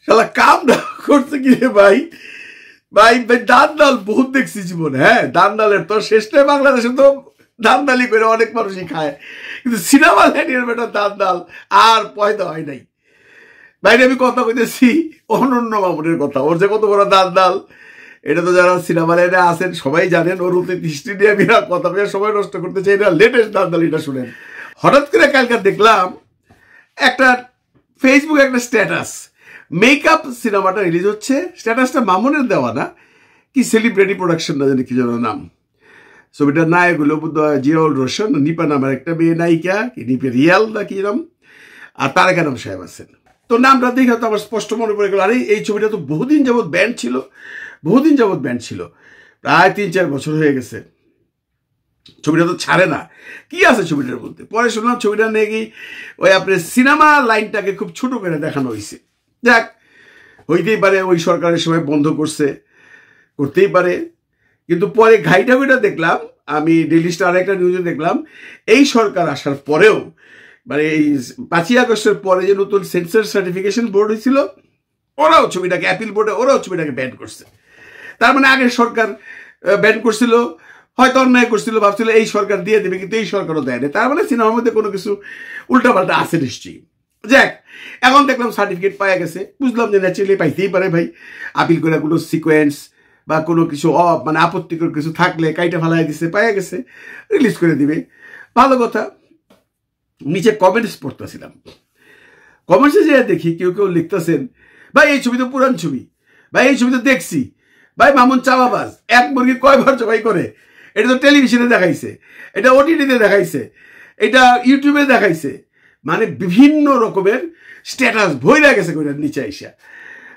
শালা কাম না করছে কি রে ভাই? ভাই দান্দাল বহুত দেখছি জীবনে। হ্যাঁ, দান্দালের তো শেষ নেই। বাংলাদেশে তো দান্দালি করে অনেক মানুষই খায়, কিন্তু সিনেমা লাইনের বেটা দান্দাল আর পয়দা হয় নাই। বাইরে আমি কথা কইতেছি অনন্য মামুনের কথা। ওর যে কত বড় দান্দাল এটা তো যারা সিনেমা লাইনে আছেন সবাই জানেন। ওর দৃষ্টি নিয়ে আমি কথা বলে সময় নষ্ট করতে চাই না। লেটেস্ট দান্দাল এটা শুনেন। হঠাৎ করে কালকে দেখলাম একটা ফেসবুকে একটা স্ট্যাটাস, মেকআপ সিনেমাটা রিলিজ হচ্ছে। স্ট্যাটাসটা মামুনের দেওয়া না, কি সেলিব্রিটি প্রোডাকশন না জানি কি যেন নাম। ছবিটার নায়ক হলো জিয়াউল রোশন, নিপা নামের একটা মেয়ে নায়িকা, কি নিপে রিয়াল না কি নাম, আর তারেক আনাম সাহেব আছেন। তো নামটা দেখে তো আমার স্পষ্ট মনে পড়ে গেল, আরে এই ছবিটা তো বহুদিন যাবৎ ব্যান্ড ছিল, বহুদিন যাবৎ ব্যান্ড ছিল, প্রায় 3-4 বছর হয়ে গেছে। ছবিটা তো ছাড়ে না, কি আছে ছবিটার মধ্যে? পরে শুনলাম ছবিটা নিয়ে কি ওই আপনার সিনেমা লাইনটাকে খুব ছোট করে দেখানো হয়েছে। যাক, হইতেই পারে ওই সরকারের সময় বন্ধ করছে, করতেই পারে। কিন্তু পরে ঘাইটা দেখলাম আমি, ডেইলি স্টার একটা নিউজে দেখলাম, এই সরকার আসার পরেও মানে এই 5ই আগস্টের পরে যে নতুন সেন্সর সার্টিফিকেশন বোর্ড হয়েছিল, ওরাও ছবিটাকে, অ্যাপিল বোর্ডে ওরাও ছবিটাকে ব্যান করছে। তার মানে আগের সরকার ব্যান করছিল, হয়তো অন্যায় করছিল, ভাবছিল এই সরকার দিয়ে দেবে, কিন্তু এই সরকারও দেয় না। তার মানে সিনেমার মধ্যে কোনো কিছু উল্টাপাল্টা আছে নিশ্চয়ই। যাক, এখন দেখলাম সার্টিফিকেট পাওয়া গেছে, বুঝলাম যে ন্যাচারালি পাইতেই পারে ভাই। আপিল করে কোনো সিকোয়েন্স বা কোনো কিছু মানে আপত্তিকর কিছু থাকলে কাইটা ফালাই দিছে, পাওয়া গেছে, রিলিজ করে দিবে, ভালো কথা। নিচে কমেন্টস পড়তেছিলাম, কমেন্টসে যে দেখি কেউ কেউ লিখতেছেন, ভাই এই ছবি তো পুরান ছবি, ভাই এই ছবি তো দেখছি, ভাই মামুন চাওয়াবাজ, এক মুরগি কয়বার জবাই করে, এটা তো টেলিভিশনে দেখাইছে, এটা ওটিটিতে দেখাইছে, এটা ইউটিউবে দেখাইছে, মানে বিভিন্ন রকমের স্ট্যাটাস ভইরা গেছে কইরার নিচে আইসা।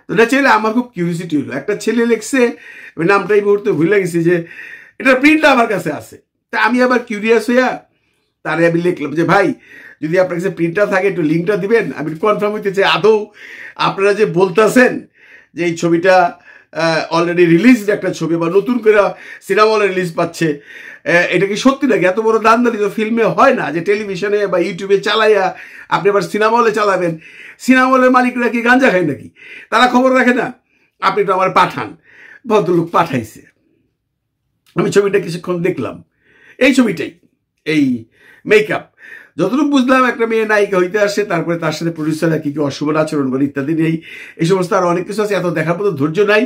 তো এটা চাইলে আমার খুব কিউরিয়াসিটি হলো, একটা ছেলে লিখছে, নামটা এই মুহূর্তে ভুলে গেছি, যে এটার প্রিন্টটা আমার কাছে আছে। তা আমি আবার কিউরিয়াস হইয়া তারে আমি লিখলাম যে ভাই যদি আপনার কাছে প্রিন্টটা থাকে একটু লিঙ্কটা দিবেন, আমি কনফার্ম হইতে চাই আদৌ আপনারা যে বলতেছেন যে এই ছবিটা অলরেডি রিলিজড একটা ছবি বা নতুন করে সিনেমা হলে রিলিজ পাচ্ছে, এটা কি সত্যি নাকি? এত বড় দান্দালি তো ফিল্মে হয় না, যে টেলিভিশনে বা ইউটিউবে চালাইয়া আপনি আবার সিনেমা হলে চালাবেন। সিনেমা হলের মালিকরা কি গাঞ্জা খায় নাকি? তারা খবর রাখে না? আপনি তো আমার পাঠান। ভদ্রলোক পাঠাইছে, আমি ছবিটা কিছুক্ষণ দেখলাম। এই ছবিটাই, এই মেকআপ, যতটুকু বুঝলাম একটা মেয়ে নায়িকা হইতে আসে, তারপরে তার সাথে প্রডিউসাররা কি কি অশুভ আচরণ করে ইত্যাদি নেই, এই সমস্ত আরো অনেক কিছু আছে। এত দেখার মতো ধৈর্য নাই,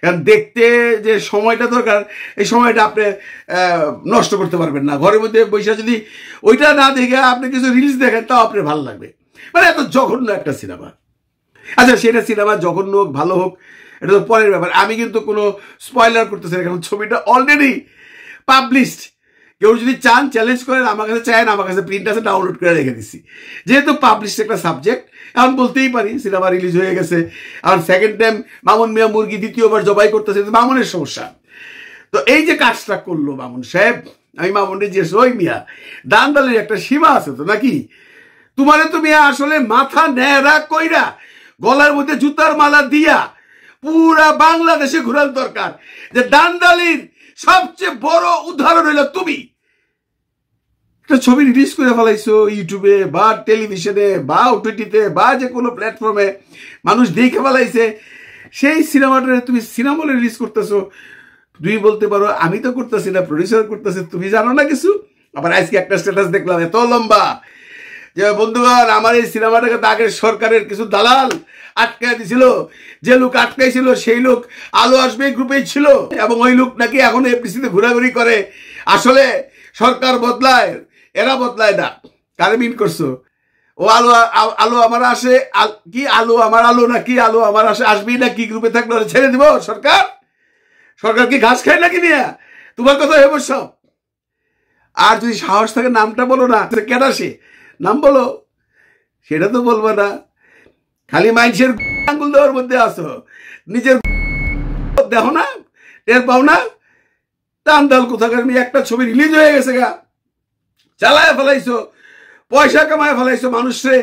কারণ দেখতে যে সময়টা দরকার এই সময়টা আপনি নষ্ট করতে পারবেন না। ঘরের মধ্যে বসে যদি ওইটা না দেখে আপনি কিছু রিলস দেখেন তাও আপনার ভালো লাগবে। মানে এত জঘন্য একটা সিনেমা। আচ্ছা, সেটা সিনেমা জঘন্য হোক ভালো হোক এটা তো পরের ব্যাপার। আমি কিন্তু কোনো স্পয়লার করতেছি না, কারণ ছবিটা অলরেডি পাবলিশড। কেউ যদি চান চ্যালেঞ্জ করেন, আমার কাছে চান, আমার কাছে প্রিন্ট আছে, ডাউনলোড করে রেখে দিচ্ছি। যেহেতু পাবলিশড একটা সাবজেক্ট, এখন বলতেই পারি সিনেমা রিলিজ হয়ে গেছে। এখন সেকেন্ড টাইম মামুন মিয়া মুরগি দ্বিতীয়বার জবাই করতেছে, মামুনের সমস্যা। তো এই যে কাজটা করলো মামুন সাহেব, আমি মামুনকে জিজ্ঞেস, ওই মিয়া দান্দালের একটা সীমা আছে তো নাকি? তোমারে তো মিয়া আসলে মাথা ন্যাড়া কইরা গলার মধ্যে জুতার মালা দিয়া পুরা বাংলাদেশে ঘুরার দরকার। যে দান্দালির সবচেয়ে বড় উদাহরণ হইল তুমি। একটা ছবি রিলিজ করে ফেলাইছো ইউটিউবে বা টেলিভিশনে বা ওটিটিতে বা যে কোনো প্ল্যাটফর্মে, মানুষ দেখে ফেলাইছে। সেই সিনেমাটা তুমি সিনেমা হলে রিলিজ করতেছো। তুমি বলতে পারো আমি তো করতেছি না, প্রডিউসার করতেছে, তুমি জানো না কিছু। আবার আজকে একটা স্ট্যাটাস দেখলাম এত লম্বা, যে বন্ধুগণ আমার এই সিনেমাটাকে তো আগের সরকারের কিছু দালাল আটকায় দিছিল, যে লোক আটকাইছিল সেই লোক আলো আসবে গ্রুপেই ছিল, এবং ওই লোক নাকি এখন এফডিসিতে ঘোরাঘুরি করে। আসলে সরকার বদলায়, এরা বদলায় না। কারে মিন করছো? ও আলো আলো আমার আসে, কি আলো আমার আলো নাকি আলো আমার আসে আসবেই না, কি গ্রুপে থাকলে ছেড়ে দিব সরকার? সরকার কি ঘাস খায় নাকি নিয়ে? তোমার কথা হয়ে বসছ। আর যদি সাহস থাকে নামটা বলো না, কেডা সে, নাম বলো। সেটা তো বলবো না, খালি মানুষের আঙ্গুল দেওয়ার মধ্যে আসো, নিজের দেখো না, টের পাও না। দান্দাল কোথাকার মেয়ে, একটা ছবি রিলিজ হয়ে গেছে গা, চালায় ফেলাইছো, পয়সা কামায় ফেলাইছো, মানুষে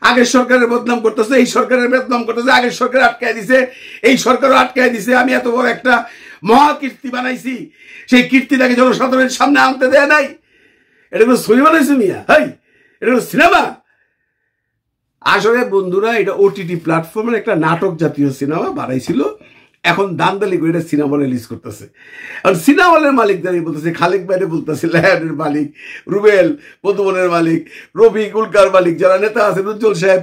আগের সরকারের বদনাম করতেছে, এই সরকারের বদনাম করতেছে, আগের সরকার আটকায় দিছে, এই সরকারও আটকায় দিছে। আমি এত বড় একটা মহা কীর্তি বানাইছি, সেই কীর্তিটাকে জনসাধারণের সামনে আনতে দেয় নাই। এটা কোনো ছবি বানাইছো মিয়া? হাই, এটা কোনো সিনেমা? আসলে বন্ধুরা এটা ওটিটি প্ল্যাটফর্মের একটা নাটক জাতীয় সিনেমা বানাইছিল, এখন দান্দালি করে এটা সিনেমা রিলিজ করতেছে। আর সিনেমা হলের মালিক দাঁড়িয়ে বলতেছে, খালেক বাইরে বলতেছে, লায়নের মালিক রুবেল, মধুবনের মালিক রফিক, উল্কার মালিক, যারা নেতা আছেন, উজ্জ্বল সাহেব,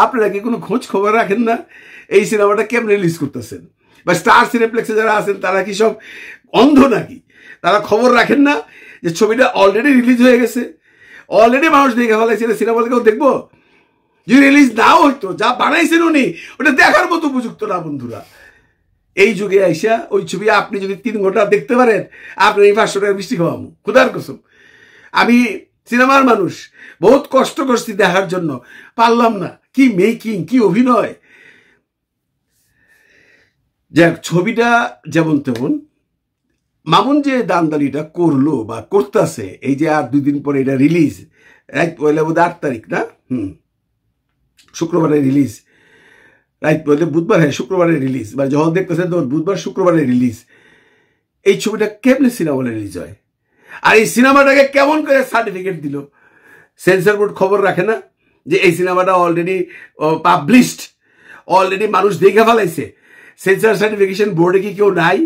আপনারা কি কোনো খোঁজ খবর রাখেন না এই সিনেমাটা কেমন রিলিজ করতেছেন? বা স্টার সিনেপ্লেক্সে যারা আছেন তারা কি সব অন্ধ নাকি? তারা খবর রাখেন না যে ছবিটা অলরেডি রিলিজ হয়ে গেছে, অলরেডি মানুষ দেখে ফেলাইছে, সিনেমা কেউ দেখবো? যদি রিলিজ নাও হইতো, যা বানাইছেন উনি ওটা দেখার মতো উপযুক্ত না বন্ধুরা। এই যুগে আইসা ওই ছবি আপনি যদি 3 ঘন্টা দেখতে পারেন, আপনার এই 500 টাকার মিষ্টি খাওয়াবো, খুদার কসম। আমি সিনেমার মানুষ, বহুত কষ্ট করছি দেখার জন্য, পারলাম না। কি মেকিং, কি অভিনয়! যাক, ছবিটা যেমন তেমন। মামুন যে দান্দালিটা করলো বা করতেছে, এই যে আর 2 দিন পরে এটা রিলিজ, রাইট পয়লা বোধ 8 তারিখ না, শুক্রবারে রিলিজ, রাইট পয়লা বুধবার, হ্যাঁ শুক্রবারে রিলিজ, বা যখন দেখতেছেন তখন বুধবার শুক্রবারে রিলিজ। এই ছবিটা কেমনে সিনেমা রিলিজ হয়? আর এই সিনেমাটাকে কেমন করে সার্টিফিকেট দিল? সেন্সর বোর্ড খবর রাখে না যে এই সিনেমাটা অলরেডি পাবলিশড, অলরেডি মানুষ দেখে ফেলাইছে? সেন্সর সার্টিফিকেশন বোর্ডে কি কেউ নাই?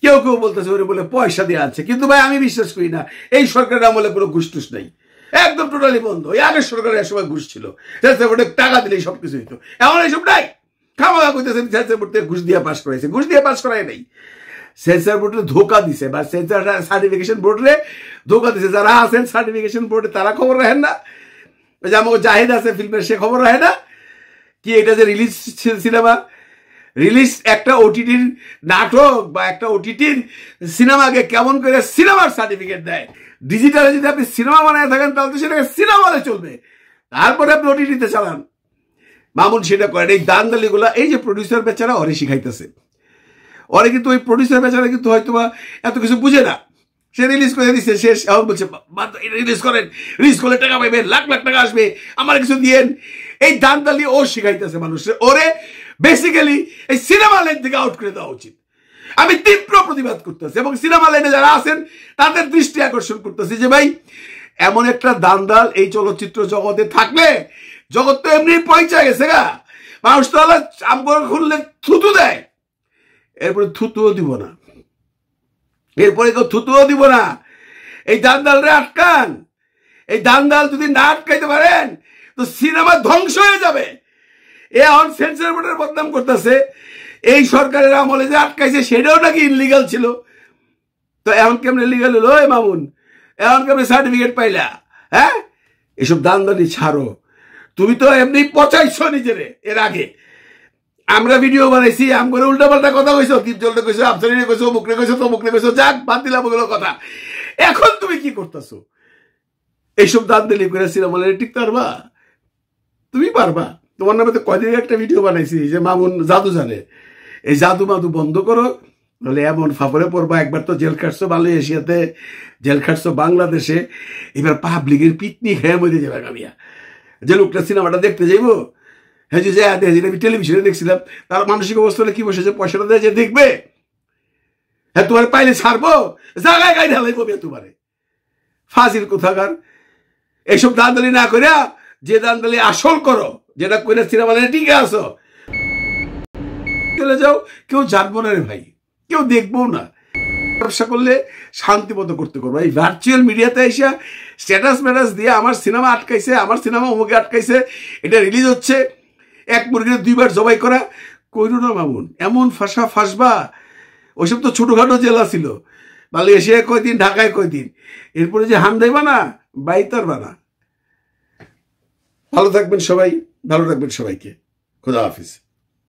কেউ কেউ বলতেছে ওরে বলে পয়সা দিয়ে আছে, কিন্তু ভাই আমি বিশ্বাস করি না এই সরকারের আমলে কোনো ঘুষ টুস নাই, একদম টোটালি বন্ধ। এই আগের সরকারের এক সময় ঘুষ ছিল, সেন্সর বোর্ডে টাকা দিলেই সবকিছু হইতো, এখন এইসব নাই। খামাখা কইতেছেন সেন্সর বোর্ড থেকে ঘুষ দিয়ে পাস করাইছে, ঘুষ দিয়ে পাস করাই নাই, সেন্সর বোর্ডে ধোকা দিছে, বা সেন্সর সার্টিফিকেশন বোর্ডে ধোকা দিছে। যারা আছেন সার্টিফিকেশন বোর্ডে তারা খবর রাখেন না, যে আমাকে জাহিদ আছে ফিল্মের, সে খবর রাখে না কি এটা যে রিলিজ সিনেমা, রিলিজ একটা ওটিটির নাটক বা একটা ওটিটির সিনেমাকে কেমন করে সিনেমার সার্টিফিকেট দেয়? ডিজিটালে যদি আপনি সিনেমা বানায় থাকেন তাহলে তো সেটাকে সিনেমা হলে চলবে, তারপরে আপনি ওটিটিতে চালান। মামুন সেটা করেন। এই দান্দালিগুলা, এই যে প্রডিউসার বেচারা ওরে শিখাইতেছে, ওরে কিন্তু ওই প্রডিউসার বেচারা কিন্তু হয়তো বা এত কিছু বুঝে না, সে রিলিজ করে দিচ্ছে, শেষ এখন বলছে রিলিজ করেন, রিলিজ করলে টাকা পাইবেন, লাখ লাখ টাকা আসবে, আমার কিছু দিয়েন। এই দান্দালি ও শিখাইতেছে মানুষের, ওরে বেসিক্যালি এই সিনেমা লাইন থেকে আউট করে দেওয়া উচিত। আমি তীব্র প্রতিবাদ করতেছি এবং সিনেমা লাইনে যারা আছেন তাদের দৃষ্টি আকর্ষণ করতেছি যে ভাই, এমন একটা দান্দাল এই চলচ্চিত্র জগতে থাকলে, জগৎ তো এমনি পৌঁছে গেছে গা, মানুষ তো আমগর খুললে থুতু দেয়, এরপরে থুতুও দিব না, এরপরে কেউ থুতুও দিব না। এই দান্দালরে আটকান, এই দান্দাল যদি না আটকাইতে পারেন তো সিনেমা ধ্বংস হয়ে যাবে। এখন সেন্সর বোর্ডের বদনাম করতেছে, এই সরকারের আমলে যে আটকাইছে সেটাও নাকি ইনলিগাল ছিল, তো এখন কেমনে লিগাল হলো? ওই মামুন, এখন কেমনে সার্টিফিকেট পাইলা? হ্যাঁ, এসব দান্দালি ছাড়ো। তুমি তো এমনি পচাইছো নিজেরে এর আগে, আমরা ভিডিও বানাইছি, আমগরে উল্টা পাল্টা কথা কইছো, দীপজলটা কইছো, আফসারিনে কইছো, মুখরে কইছো, তো মুখরে কইছো, যাক বাদ দিলাম ওগুলো কথা। এখন তুমি কি করতেছো? এইসব দান্দালি করে সিনেমা টিকতে পারবা? তুমি পারবা? তোমার নামে তো কয়দিন একটা ভিডিও বানাইছি যে মামুন জাদু জানে, এই জাদু মাদু বন্ধ করো, নাহলে এমন ফাফরে পড়বা। একবার তো জেল খাটছো মালয়েশিয়াতে, জেল খাটছো বাংলাদেশে, এবার পাবলিকের পিটনি খেয়ে মরে যাবে গামিয়া। যে লোকটা সিনেমাটা দেখতে যাইবো, হ্যাঁ যে আমি টেলিভিশনে দেখছিলাম, তার মানসিক অবস্থা হলে কি বসেছে, পয়সাটা দেয় যে দেখবে, হ্যাঁ তোমার পাইলে ছাড়বো, জায়গায় গাই ঢালাই কবে তোমারে, ফাজিল কোথাকার। এইসব দান্দালি না করে যে দান্দালি আসল করো, যেটা করে সিনেমা টিকে আসো, চলে যাও, কেউ জানবো না রে ভাই, কেউ দেখবো না। ব্যবসা করলে শান্তি মতো করতে করবো। এই ভার্চুয়াল মিডিয়াতে এসে স্ট্যাটাস ম্যাটাস দিয়ে আমার সিনেমা আটকাইছে, আমার সিনেমা অমুকে আটকাইছে, এটা রিলিজ হচ্ছে, এক মুরগির 2 বার জবাই করা, কইরো না মামুন, এমন ফাঁসা ফাঁসবা। ওইসব তো ছোটখাটো জেলা ছিল, মালয়েশিয়ায় কয়দিন, ঢাকায় কয়দিন, এরপরে যে হান দেবা না, বাইতার বানা। ভালো থাকবেন সবাই, ভালো রাখবেন সবাইকে, খোদা হাফিজ।